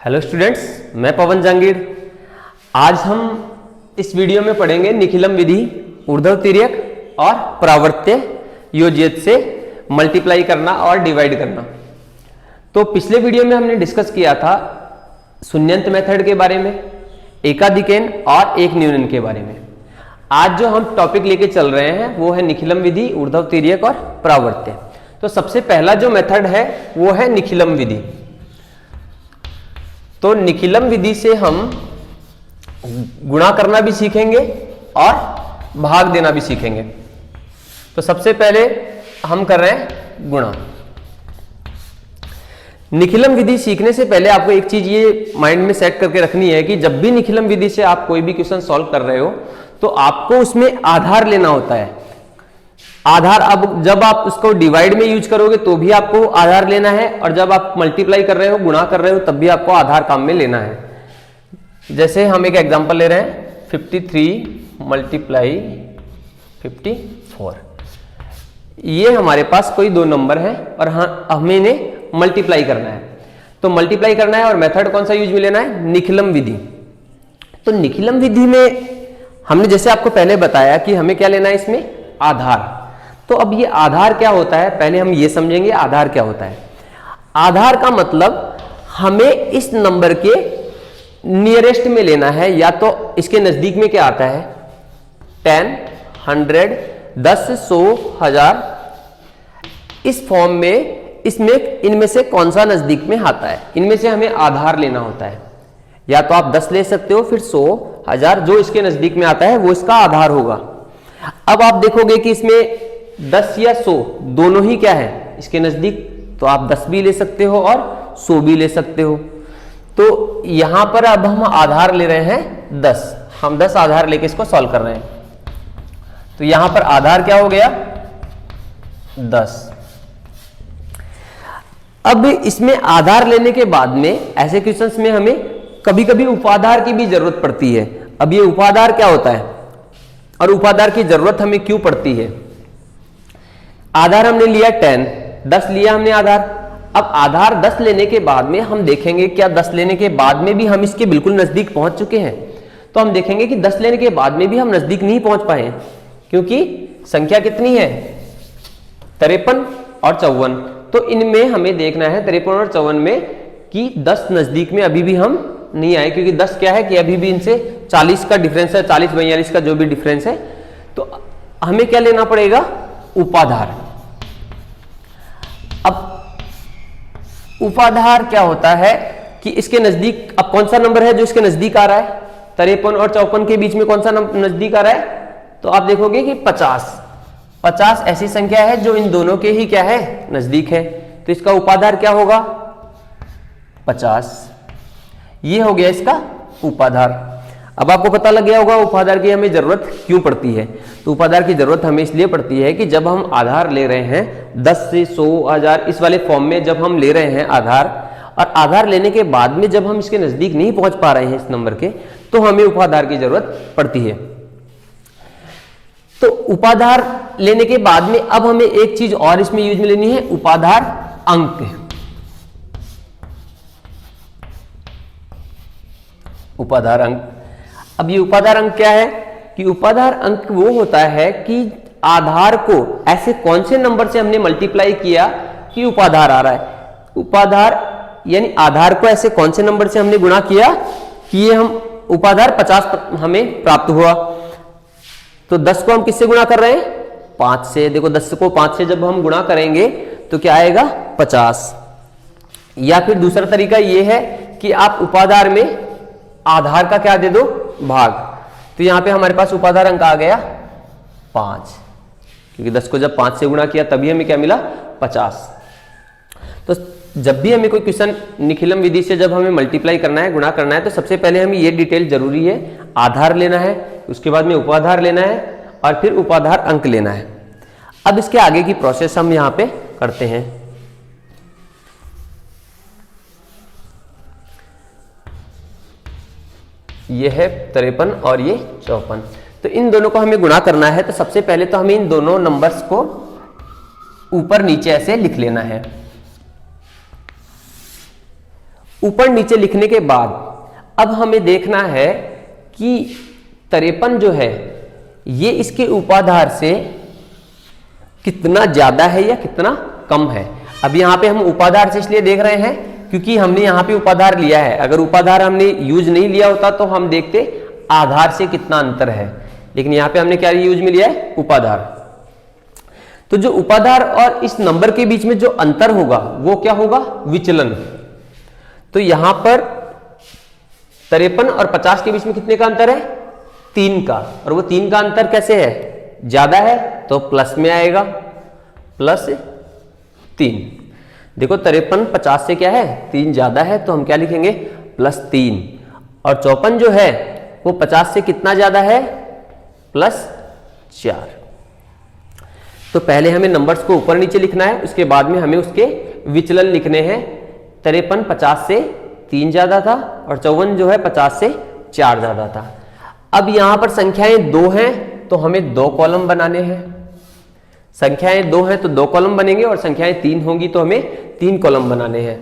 Hello students, मैं पवन जहांगीर। आज हम इस वीडियो में पढ़ेंगे निखिलम विधि, ऊर्ध्व तिर्यक और परावर्त्य योजित से मल्टीप्लाई करना और डिवाइड करना। तो पिछले वीडियो में हमने डिस्कस किया था शून्यंत मेथड के बारे में, एकाधिकेन और एक न्यूनन के बारे में। आज जो हम टॉपिक लेके चल रहे हैं वो है निखिलम विधि, ऊर्ध्व तिर्यक और परावर्त्य। तो सबसे पहला जो मेथड है वो है निखिलम विधि। तो निखिलम विधि से हम गुणा करना भी सीखेंगे और भाग देना भी सीखेंगे। तो सबसे पहले हम कर रहे हैं गुणा। निखिलम विधि सीखने से पहले आपको एक चीज ये माइंड में सेट करके रखनी है कि जब भी निखिलम विधि से आप कोई भी क्वेश्चन सॉल्व कर रहे हो तो आपको उसमें आधार लेना होता है। आधार, अब जब आप उसको डिवाइड में यूज करोगे तो भी आपको आधार लेना है, और जब आप मल्टीप्लाई कर रहे हो, गुणा कर रहे हो, तब भी आपको आधार काम में लेना है। जैसे हम एक एग्जांपल ले रहे हैं 53 मल्टीप्लाई 54। ये हमारे पास कोई दो नंबर है और हमें इन्हें मल्टीप्लाई करना है। तो मल्टीप्लाई करना है और मेथड कौन सा यूज में लेना है? निखिलम विधि। तो निखिलम विधि में हमने जैसे आपको पहले बताया कि हमें क्या लेना है, इसमें आधार। तो अब ये आधार क्या होता है, पहले हम ये समझेंगे आधार क्या होता है। आधार का मतलब हमें इस नंबर के नियरेस्ट में लेना है, या तो इसके नजदीक में क्या आता है 10, 100, 10, 100, 1000, इस फॉर्म में इसमें इनमें से कौन सा नजदीक में आता है, इनमें से हमें आधार लेना होता है। या तो आप 10 ले सकते हो, फिर 100, 1000, जो इसके नजदीक में आता है वो इसका आधार होगा। अब आप देखोगे कि इसमें 10 या 100 दोनों ही क्या है इसके नजदीक, तो आप 10 भी ले सकते हो और 100 भी ले सकते हो। तो यहां पर अब हम आधार ले रहे हैं 10, हम 10 आधार लेके इसको सॉल्व कर रहे हैं। तो यहां पर आधार क्या हो गया 10। अब इसमें आधार लेने के बाद में ऐसे क्वेश्चंस में हमें कभी कभी उपाधार की भी जरूरत पड़ती है। अब ये उपाधार क्या होता है और उपाधार की जरूरत हमें क्यों पड़ती है? आधार हमने लिया 10, 10 लिया हमने आधार। अब आधार 10 लेने के बाद में हम देखेंगे क्या 10 लेने के बाद में भी हम इसके बिल्कुल नजदीक पहुंच चुके हैं? तो हम देखेंगे कि 10 लेने के बाद में भी हम नजदीक नहीं पहुंच पाए, क्योंकि संख्या कितनी है 53 और 54। तो इनमें हमें देखना है 53 और 54 में कि 10 नजदीक में अभी भी हम नहीं आए, क्योंकि 10 क्या है कि अभी भी इनसे 40 का डिफरेंस है, 40 42 का जो भी डिफरेंस है। तो हमें क्या लेना पड़ेगा? उपाधार। अब उपाधार क्या होता है कि इसके नजदीक अब कौन सा नंबर है जो इसके नजदीक आ रहा है? 53 और 54 के बीच में कौन सा नजदीक आ रहा है? तो आप देखोगे कि 50 ऐसी संख्या है जो इन दोनों के ही क्या है नजदीक है। तो इसका उपाधार क्या होगा 50। ये हो गया इसका उपाधार। अब आपको पता लग गया होगा उपाधार की हमें जरूरत क्यों पड़ती है। तो उपाधार की जरूरत हमें इसलिए पड़ती है कि जब हम आधार ले रहे हैं 10 से 100, 1000 इस वाले फॉर्म में जब हम ले रहे हैं आधार, और आधार लेने के बाद में जब हम इसके नजदीक नहीं पहुंच पा रहे हैं इस नंबर के, तो हमें उपाधार की जरूरत पड़ती है। तो उपाधार लेने के बाद में अब हमें एक चीज और इसमें यूज में लेनी है, उपाधार अंक। उपाधार अंक। अब ये उपाधार अंक क्या है कि उपाधार अंक वो होता है कि आधार को ऐसे कौन से नंबर से हमने मल्टीप्लाई किया कि उपाधार आ रहा है। उपाधार यानी आधार को ऐसे कौन से नंबर से हमने गुणा किया कि ये हम उपाधार 50 हमें प्राप्त हुआ। तो 10 को हम किससे गुणा कर रहे हैं? 5 से। देखो 10 को 5 से जब हम गुणा करेंगे तो क्या आएगा 50। या फिर दूसरा तरीका ये है कि आप उपाधार में आधार का क्या दे दो भाग। तो यहां पे हमारे पास उपाधार अंक आ गया 5, क्योंकि 10 को जब 5 से गुणा किया तभी हमें क्या मिला 50। तो जब भी हमें कोई क्वेश्चन निखिलम विधि से जब हमें मल्टीप्लाई करना है, गुणा करना है, तो सबसे पहले हमें ये डिटेल जरूरी है, आधार लेना है, उसके बाद में उपाधार लेना है और फिर उपाधार अंक लेना है। अब इसके आगे की प्रोसेस हम यहां पे करते हैं। ये है 53 और ये 54। तो इन दोनों को हमें गुणा करना है। तो सबसे पहले तो हमें इन दोनों नंबर्स को ऊपर नीचे ऐसे लिख लेना है। ऊपर नीचे लिखने के बाद अब हमें देखना है कि 53 जो है ये इसके उपाधार से कितना ज्यादा है या कितना कम है। अब यहां पे हम उपाधार से इसलिए देख रहे हैं क्योंकि हमने यहां पे उपाधार लिया है। अगर उपाधार हमने यूज नहीं लिया होता तो हम देखते आधार से कितना अंतर है, लेकिन यहां पे हमने क्या यूज में लिया है, उपाधार। तो जो उपाधार और इस नंबर के बीच में जो अंतर होगा वो क्या होगा, विचलन। तो यहां पर 53 और 50 के बीच में कितने का अंतर है, 3 का। और वो 3 का अंतर कैसे है, ज्यादा है तो प्लस में आएगा, +3। देखो 53 50 से क्या है, 3 ज्यादा है तो हम क्या लिखेंगे, +3। और 54 जो है वो 50 से कितना ज्यादा है, +4। तो पहले हमें नंबर्स को ऊपर नीचे लिखना है, उसके बाद में हमें उसके विचलन लिखने हैं। 53 50 से 3 ज्यादा था और 54 जो है 50 से 4 ज्यादा था। अब यहां पर संख्याएं 2 हैं तो हमें 2 कॉलम बनाने हैं। संख्याएं 2 हैं तो 2 कॉलम बनेंगे और संख्याएं 3 होंगी तो हमें 3 कॉलम बनाने हैं।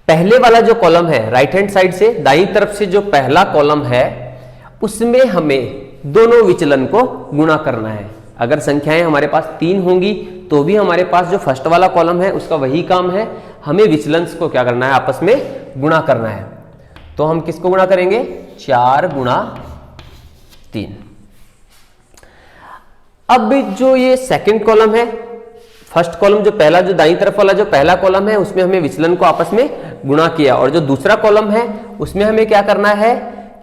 पहले वाला जो कॉलम है राइट हैंड साइड से दाईं तरफ से जो पहला कॉलम है उसमें हमें दोनों विचलन को गुणा करना है। अगर संख्याएं हमारे पास 3 होंगी तो भी हमारे पास जो फर्स्ट वाला कॉलम है उसका वही काम है, हमें विचलन्स को क्या करना है, आपस में गुणा करना है। तो हम किसको गुणा करेंगे, 4 गुणा 3। अब जो ये सेकंड कॉलम है, फर्स्ट कॉलम जो पहला, जो दाईं तरफ वाला जो पहला कॉलम है उसमें हमें विचलन को आपस में गुणा किया, और जो दूसरा कॉलम है उसमें हमें क्या करना है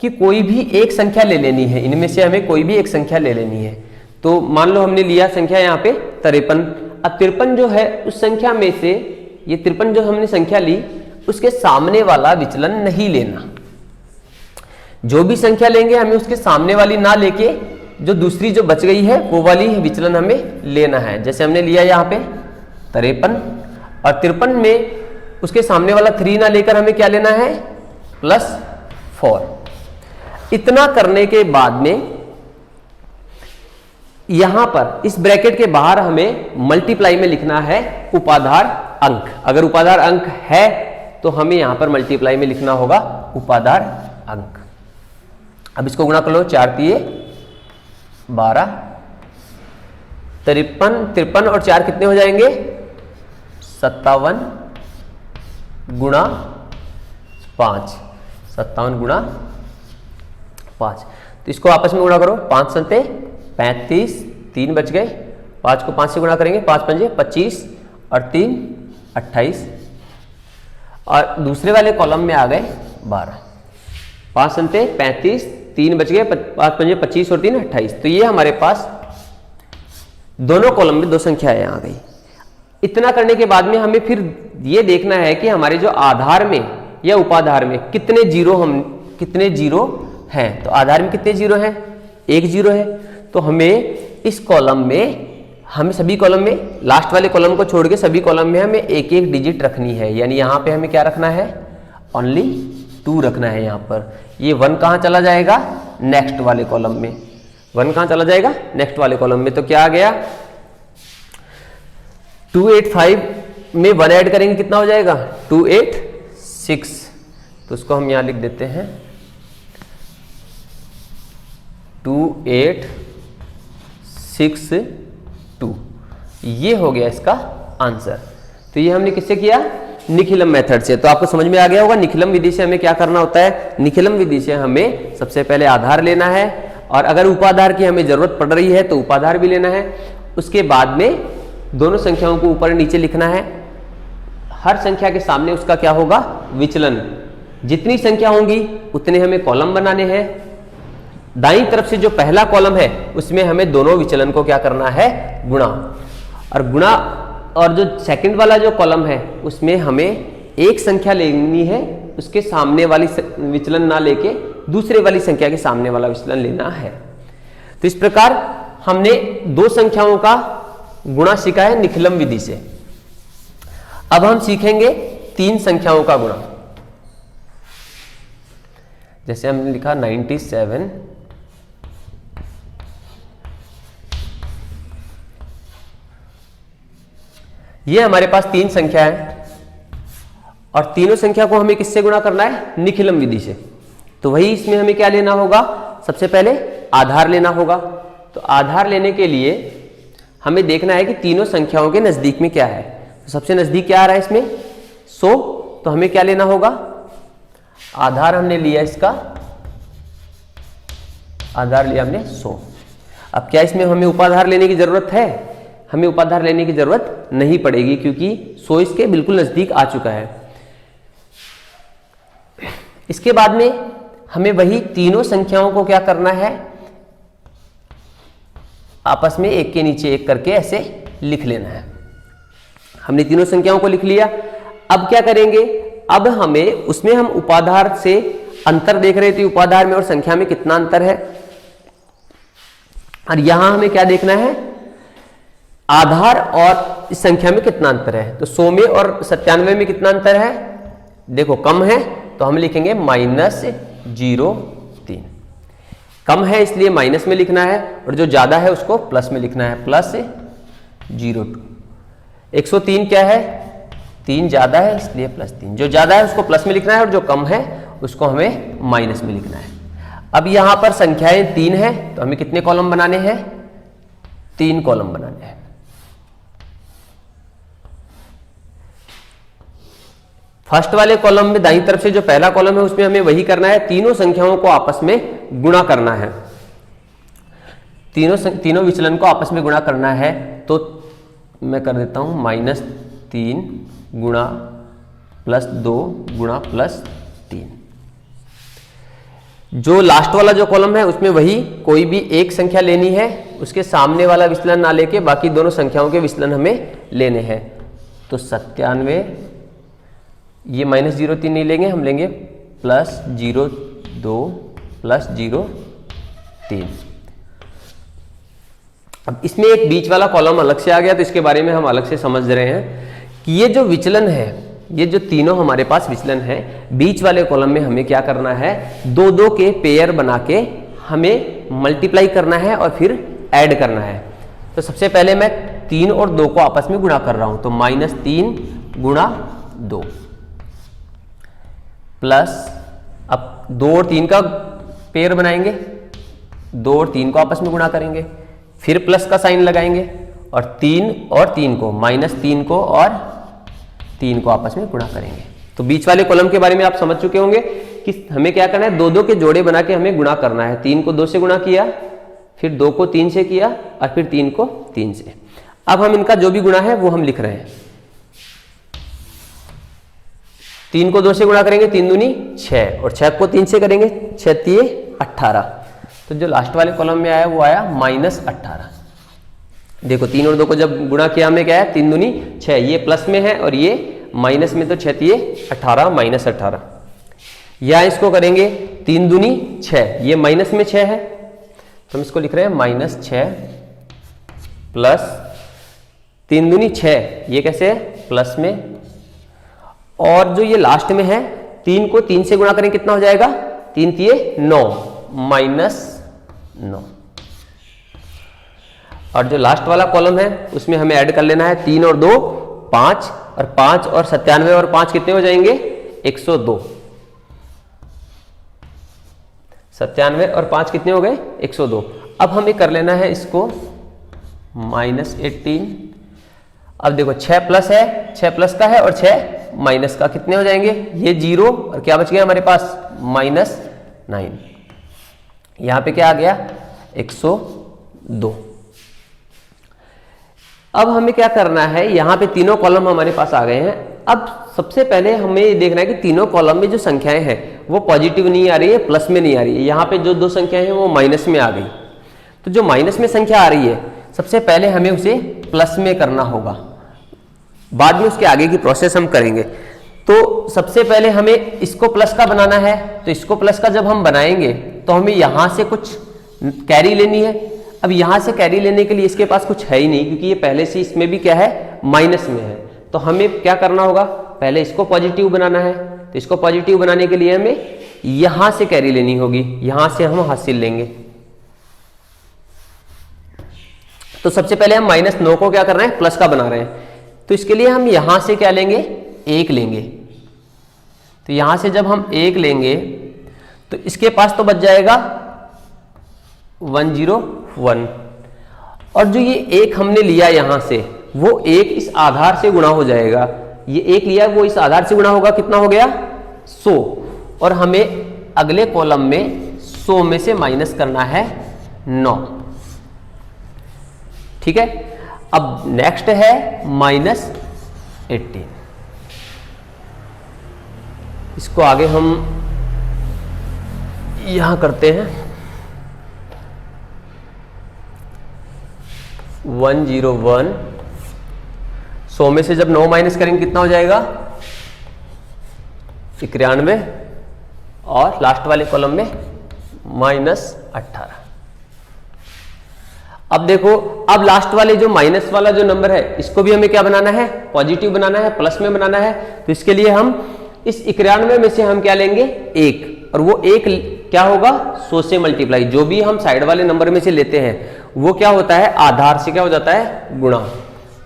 कि कोई भी एक संख्या ले लेनी है। इनमें से हमें कोई भी एक संख्या ले लेनी है। तो मान लो हमने लिया संख्या यहाँ पे 53। अब 53 जो है उस संख्या में से, ये 53 जो हमने संख्या ली उसके सामने वाला विचलन नहीं लेना। जो भी संख्या लेंगे हमें उसके सामने वाली ना लेके जो दूसरी जो बच गई है वो वाली विचलन हमें लेना है। जैसे हमने लिया यहाँ पे 53 और 53 में उसके सामने वाला 3 ना लेकर हमें क्या लेना है, +4। इतना करने के बाद में यहां पर इस ब्रैकेट के बाहर हमें मल्टीप्लाई में लिखना है उपाधार अंक। अगर उपाधार अंक है तो हमें यहां पर मल्टीप्लाई में लिखना होगा उपाधार अंक। अब इसको गुणा कर लो, 4 × 12, 53 और 4 कितने हो जाएंगे, 57 गुणा 5, 57 गुणा 5। तो इसको आपस में गुणा करो, 5 संते 35, 3 बच गए, 5 को 5 से गुणा करेंगे, 5 पंजे 25 और 3 28, और दूसरे वाले कॉलम में आ गए 12। 5 संते 35, 3 बच गए, 5 पंजे 25 और 3 28। तो ये हमारे पास दोनों कॉलम में 2 संख्याएं आ गई। इतना करने के बाद में हमें फिर ये देखना है कि हमारे जो आधार में या उपाधार में कितने जीरो हैं। तो आधार में कितने जीरो हैं, 1 जीरो है। तो हमें इस कॉलम में, हमें सभी कॉलम में, लास्ट वाले कॉलम को छोड़ के सभी कॉलम में हमें 1-1 डिजिट रखनी है। यानी यहां पे हमें क्या रखना है, ओनली 2 रखना है। यहां पर ये 1 कहां चला जाएगा, नेक्स्ट वाले कॉलम में। 1 कहां चला जाएगा, नेक्स्ट वाले कॉलम में। तो क्या आ गया, 285 में 1 ऐड करेंगे कितना हो जाएगा, 286। तो उसको हम यहां लिख देते हैं 2862। ये हो गया इसका आंसर। तो ये हमने किससे किया, निखिलम मेथड से। तो आपको समझ में आ गया होगा निखिलम विधि से हमें क्या करना होता है। निखिलम विधि से हमें सबसे पहले आधार लेना है, और अगर उपाधार की हमें जरूरत पड़ रही है तो उपाधार भी लेना है। उसके बाद में दोनों संख्याओं को ऊपर नीचे लिखना है। हर संख्या के सामने उसका क्या होगा, विचलन। जितनी संख्या होंगी उतने हमें कॉलम बनाने हैं। दाईं तरफ से जो पहला कॉलम है उसमें हमें दोनों विचलन को क्या करना है, गुणा। और जो सेकंड वाला जो कॉलम है उसमें हमें एक संख्या लेनी है, उसके सामने वाली विचलन ना लेके दूसरे वाली संख्या के सामने वाला विचलन लेना है। तो इस प्रकार हमने 2 संख्याओं का गुणा सीखा है निखिलम विधि से। अब हम सीखेंगे 3 संख्याओं का गुणा। जैसे हमने लिखा 97, ये हमारे पास 3 संख्या है और तीनों संख्या को हमें किससे गुणा करना है? निखिलम विधि से। तो वही इसमें हमें क्या लेना होगा? सबसे पहले आधार लेना होगा। तो आधार लेने के लिए हमें देखना है कि तीनों संख्याओं के नजदीक में क्या है। तो सबसे नजदीक क्या आ रहा है इसमें? 100। तो हमें क्या लेना होगा? आधार हमने लिया इसका, आधार लिया हमने 100। अब क्या इसमें हमें उपाधार लेने की जरूरत है? हमें उपाधार लेने की जरूरत नहीं पड़ेगी, क्योंकि 100 इसके बिल्कुल नजदीक आ चुका है। इसके बाद में हमें वही तीनों संख्याओं को क्या करना है? आपस में एक के नीचे एक करके ऐसे लिख लेना है। हमने तीनों संख्याओं को लिख लिया। अब क्या करेंगे? अब हमें उसमें हम उपाधार से अंतर देख रहे थे, उपाधार में और संख्या में कितना अंतर है, और यहां हमें क्या देखना है? आधार और इस संख्या में कितना अंतर है। तो 100 में और 97 में कितना अंतर है? देखो कम है, तो हम लिखेंगे -0.3। कम है इसलिए माइनस में लिखना है, और जो ज्यादा है उसको प्लस में लिखना है, +0.2। 103 क्या है? 3 ज्यादा है इसलिए +3। जो ज्यादा है उसको प्लस में लिखना है, और जो कम है उसको हमें माइनस में लिखना है। अब यहां पर संख्याएं 3 है, तो हमें कितने कॉलम बनाने हैं? 3 कॉलम बनाने हैं। फर्स्ट वाले कॉलम में दाईं तरफ से जो पहला कॉलम है उसमें हमें वही करना है, तीनों संख्याओं को आपस में गुणा करना है। तीनों विचलन को आपस में गुणा करना है। तो मैं कर देता हूं -3 गुणा +2 गुणा +3। जो लास्ट वाला जो कॉलम है उसमें वही कोई भी एक संख्या लेनी है, उसके सामने वाला विचलन ना लेके बाकी दोनों संख्याओं के विचलन हमें लेने हैं। तो 97, ये -0.3 नहीं लेंगे, हम लेंगे +0.2 +0.3। अब इसमें एक बीच वाला कॉलम अलग से आ गया, तो इसके बारे में हम अलग से समझ रहे हैं कि ये जो विचलन है, ये जो तीनों हमारे पास विचलन है, बीच वाले कॉलम में हमें क्या करना है? 2-2 के पेयर बना के हमें मल्टीप्लाई करना है और फिर ऐड करना है। तो सबसे पहले मैं 3 और 2 को आपस में गुणा कर रहा हूं, तो -3 गुणा 2 प्लस, अब 2 और 3 का पेयर बनाएंगे, 2 और 3 को आपस में गुणा करेंगे, फिर प्लस का साइन लगाएंगे, और 3 और 3 को, -3 को और 3 को आपस में गुणा करेंगे। तो बीच वाले कॉलम के बारे में आप समझ चुके होंगे कि हमें क्या करना है? 2-2 के जोड़े बना के हमें गुणा करना है। 3 को 2 से गुणा किया, फिर 2 को 3 से किया, और फिर 3 को 3 से। अब हम इनका जो भी गुणा है वो हम लिख रहे हैं। 3 को 2 से गुणा करेंगे, 3 दूनी 6, और 6 को 3 से करेंगे, 6 तिये 18। तो जो लास्ट वाले कॉलम में आया वो आया -18। देखो 3 और 2 को जब गुणा किया हमें क्या है? 3 दूनी 6, ये प्लस में है और ये माइनस में, तो 6 तिये 18 -18। या इसको करेंगे 3 दूनी 6, ये माइनस में 6 है, तो हम इसको लिख रहे हैं -6 प्लस 3 दूनी 6, ये कैसे है? प्लस में, और जो ये लास्ट में है 3 को 3 से गुणा करें, कितना हो जाएगा? 3 तिये 9 -9। और जो लास्ट वाला कॉलम है उसमें हमें ऐड कर लेना है 3 और 2 5, और 5 और 97 और 5 कितने हो जाएंगे? 102। 97 और 5 कितने हो गए? 102। अब हमें कर लेना है इसको -18। अब देखो 6 प्लस है, 6 प्लस का है और 6 माइनस का, कितने हो जाएंगे? ये 0, और क्या बच गया हमारे पास? -9। यहां पे क्या आ गया? 102। अब हमें क्या करना है? यहां पे तीनों कॉलम हमारे पास आ गए हैं। अब सबसे पहले हमें ये देखना है कि तीनों कॉलम में जो संख्याएं हैं वो पॉजिटिव नहीं आ रही है, प्लस में नहीं आ रही है। यहां पे जो 2 संख्याएं हैं वो माइनस में आ गई। तो जो माइनस में संख्या आ रही है, सबसे पहले हमें उसे प्लस में करना होगा, बाद में उसके आगे की प्रोसेस हम करेंगे। तो सबसे पहले हमें इसको प्लस का बनाना है, तो इसको प्लस का जब हम बनाएंगे तो हमें यहां से कुछ कैरी लेनी है। अब यहां से कैरी लेने के लिए इसके पास कुछ है ही नहीं, क्योंकि ये पहले से इसमें भी क्या है? माइनस में है। तो हमें क्या करना होगा? पहले इसको पॉजिटिव बनाना है, तो इसको पॉजिटिव बनाने के लिए हमें यहां से कैरी लेनी होगी, यहां से हम हासिल लेंगे। तो सबसे पहले हम -9 को क्या कर रहे हैं? प्लस का बना रहे हैं। तो इसके लिए हम यहां से क्या लेंगे? 1 लेंगे। तो यहां से जब हम 1 लेंगे तो इसके पास तो बच जाएगा 101, और जो ये 1 हमने लिया यहां से, वो 1 इस आधार से गुणा हो जाएगा। ये 1 लिया वो इस आधार से गुणा होगा, कितना हो गया 100, और हमें अगले कॉलम में 100 में से माइनस करना है 9। ठीक है, अब नेक्स्ट है -18। इसको आगे हम यहां करते हैं 101, 100 में से जब 9 माइनस करेंगे कितना हो जाएगा 91, और लास्ट वाले कॉलम में -18। अब देखो, अब लास्ट वाले जो माइनस वाला जो नंबर है इसको भी हमें क्या बनाना है, पॉजिटिव बनाना है, प्लस में बनाना है। तो इसके लिए हम इस 91 में से हम क्या लेंगे 1, और वो 1 क्या होगा 100 से मल्टीप्लाई, जो भी हम साइड वाले नंबर में से लेते हैं वो क्या होता है आधार से क्या हो जाता है गुणा।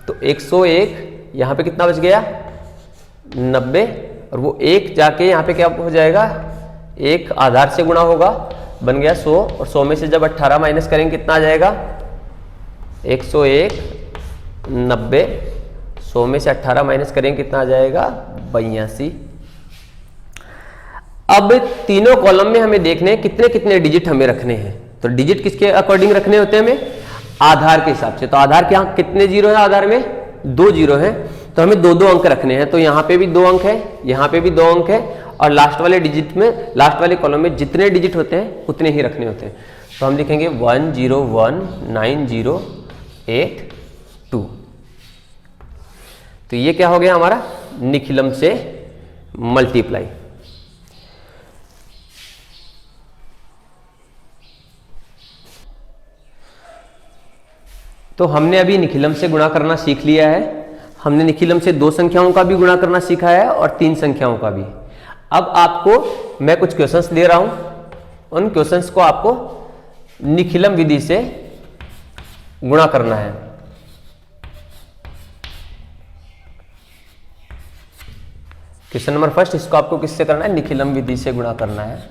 तो 101 यहां पे कितना बच गया 90, और वो 1 जाके यहां पे क्या हो जाएगा 1 आधार से गुणा होगा, बन गया 100, और 100 में से जब 18 माइनस करेंगे कितना आ जाएगा 101, 90, 100 में से 18 माइनस करेंगे कितना आ जाएगा 82। अब तीनों कॉलम में हमें देखने हैं कितने कितने डिजिट हमें रखने हैं। तो डिजिट किसके अकॉर्डिंग रखने होते हैं हमें, आधार के हिसाब से। तो आधार के यहाँ कितने जीरो है, आधार में 2 जीरो है, तो हमें 2 अंक रखने हैं। तो यहाँ पे भी 2 अंक है, यहाँ पे भी 2 अंक है, और लास्ट वाले डिजिट में, लास्ट वाले कॉलम में जितने डिजिट होते हैं उतने ही रखने होते हैं। तो हम लिखेंगे 101908 2। तो ये क्या हो गया हमारा निखिलम से मल्टीप्लाई। तो हमने अभी निखिलम से गुणा करना सीख लिया है। हमने निखिलम से 2 संख्याओं का भी गुणा करना सीखा है और 3 संख्याओं का भी। अब आपको मैं कुछ क्वेश्चंस दे रहा हूं, उन क्वेश्चंस को आपको निखिलम विधि से गुणा करना है। क्वेश्चन नंबर फर्स्ट, इसको आपको किससे करना है, निखिलम विधि से गुणा करना है।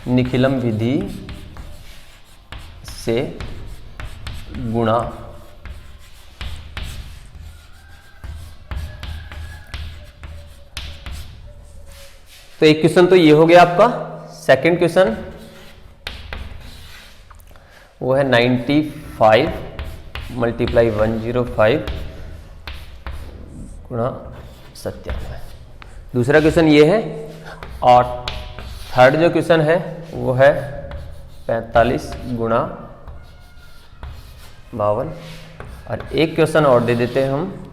निखिलम विधि से गुणा तो एक क्वेश्चन तो ये हो गया आपका। सेकंड क्वेश्चन वो है 95 मल्टीप्लाई 105 गुणा 97। दूसरा क्वेश्चन ये है, और थर्ड जो क्वेश्चन है वो है 45 गुणा 52। और एक क्वेश्चन और दे देते हैं हम,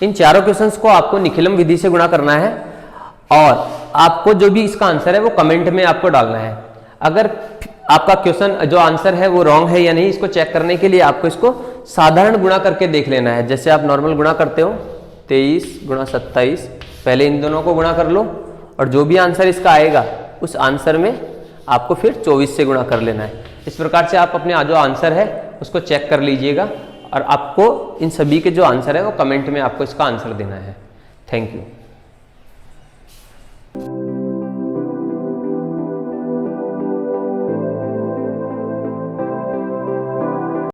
इन चारों क्वेश्चंस को आपको निखिलम विधि से गुणा करना है, और आपको जो भी इसका आंसर है वो कमेंट में आपको डालना है। अगर आपका क्वेश्चन जो आंसर है वो रॉन्ग है या नहीं, इसको चेक करने के लिए आपको इसको साधारण गुणा करके देख लेना है। जैसे आप नॉर्मल गुणा करते हो 23 गुणा 27, पहले इन दोनों को गुणा कर लो, और जो भी आंसर इसका आएगा उस आंसर में आपको फिर 24 से गुणा कर लेना है। इस प्रकार से आप अपने जो आंसर है उसको चेक कर लीजिएगा, और आपको इन सभी के जो आंसर है वो कमेंट में आपको इसका आंसर देना है। Thank you.